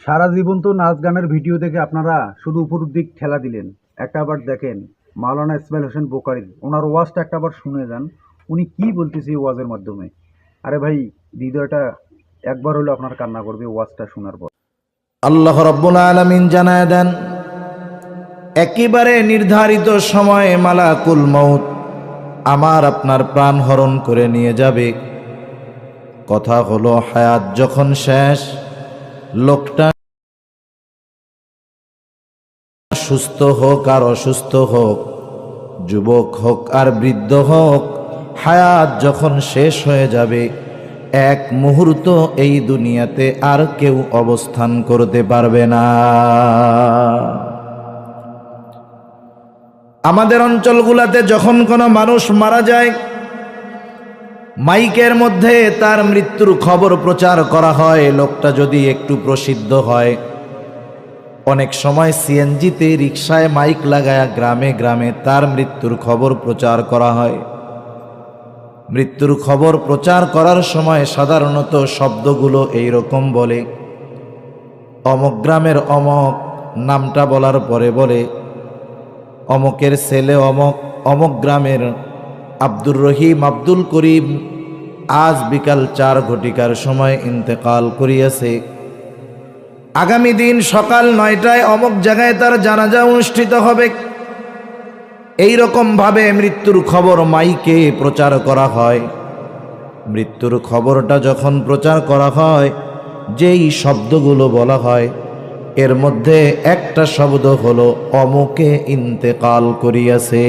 সারা জীবন তো নাচ গানের ভিডিও দেখে আপনারা শুধু উপরের দিক ঠেলা দিলেন। একটা আবার দেখেন মাওলানা ইসমাইল হোসেন বুখারী, ওনার ওয়াজটা একটা আবার শুনে যান, উনি কি বলতেছে এই ওয়াজের মাধ্যমে। আরে ভাই, হৃদয়টা একবার হলো আপনার কান্না করবে ওয়াজটা শোনার পর। আল্লাহ রাব্বুল আলামিন জানায় দেন, একেবারে নির্ধারিত সময়ে মালাকুল মউত আমার আপনার প্রাণ হরণ করে নিয়ে যাবে। কথা হলো, হায়াত যখন শেষ, লোকটা সুস্থ হোক আর অসুস্থ হোক, যুবক হোক আর বৃদ্ধ হোক, হায়াত যখন শেষ হয়ে যাবে, এক মুহূর্ত এই দুনিয়াতে আর কেউ অবস্থান করতে পারবে না। আমাদের অঞ্চলগুলোতে যখন কোনো মানুষ মারা যায়, মাইকের মধ্যে তার মৃত্যুর খবর প্রচার করা হয়। লোকটা যদি একটু প্রসিদ্ধ হয়, অনেক সময় সিএনজিতে, রিকশায় মাইক লাগায়া গ্রামে গ্রামে তার মৃত্যুর খবর প্রচার করা হয়। মৃত্যুর খবর প্রচার করার সময় সাধারণত শব্দগুলো এইরকম বলে, অমক গ্রামের অমক, নামটা বলার পরে বলে অমকের ছেলে অমক, অমক গ্রামের আব্দুর রহিম, আব্দুল করিম আজ বিকাল 4 ঘটিকার সময় ইন্তেকাল করিয়াছে। আগামী দিন সকাল 9টায় অমক জায়গায় তার জানাজা অনুষ্ঠিত হবে। এই রকম ভাবে মৃত্যুর খবর মাইকে প্রচার করা হয়। মৃত্যুর খবরটা যখন প্রচার করা হয়, যেই শব্দগুলো বলা হয়, এর মধ্যে একটা শব্দ হলো অমুকে ইন্তেকাল করিয়াছে।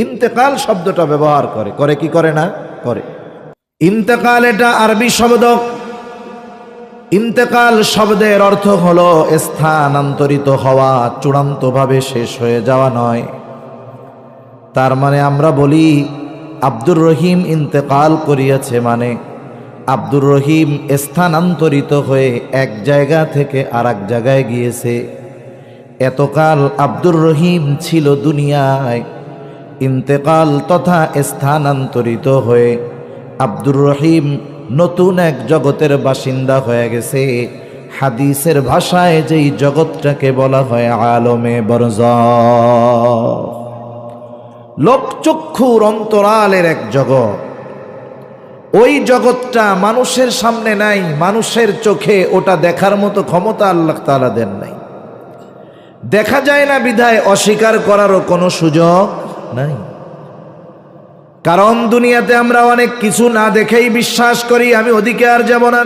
ইন্তেকাল শব্দটা ব্যবহার করে কি করে না? করে। ইন্তেকাল এটা আরবি শব্দ। ইন্তেকাল শব্দের অর্থ হলো স্থানান্তরিত হওয়া, চূড়ান্তভাবে শেষ হয়ে যাওয়া নয়। তার মানে আমরা বলি আব্দুর রহিম ইন্তেকাল করিয়াছে, মানে আব্দুর রহিম স্থানান্তরিত হয়ে এক জায়গা থেকে আর এক জায়গায় গিয়েছে। এতকাল আব্দুর রহিম ছিল দুনিয়ায়, ইন্তেকাল তথা স্থানান্তরিত হয়ে আব্দুর রহিম নতুন এক জগতের বাসিন্দা হয়ে গেছে। হাদিসের ভাষায় যেই জগৎটাকে বলা হয় আলমে বরজাখ, লোকচক্ষুর অন্তরালের এক জগৎ। ওই জগৎটা মানুষের সামনে নাই, মানুষের চোখে ওটা দেখার মতো ক্ষমতা আল্লাহ তাআলা দেন নাই। দেখা যায় না বিধায় অস্বীকার করারও কোনো সুযোগ নাই। কারণ দুনিয়াতে আমরা অনেক কিছু না দেখেই বিশ্বাস করি আমি ওদিকে আর যাব না।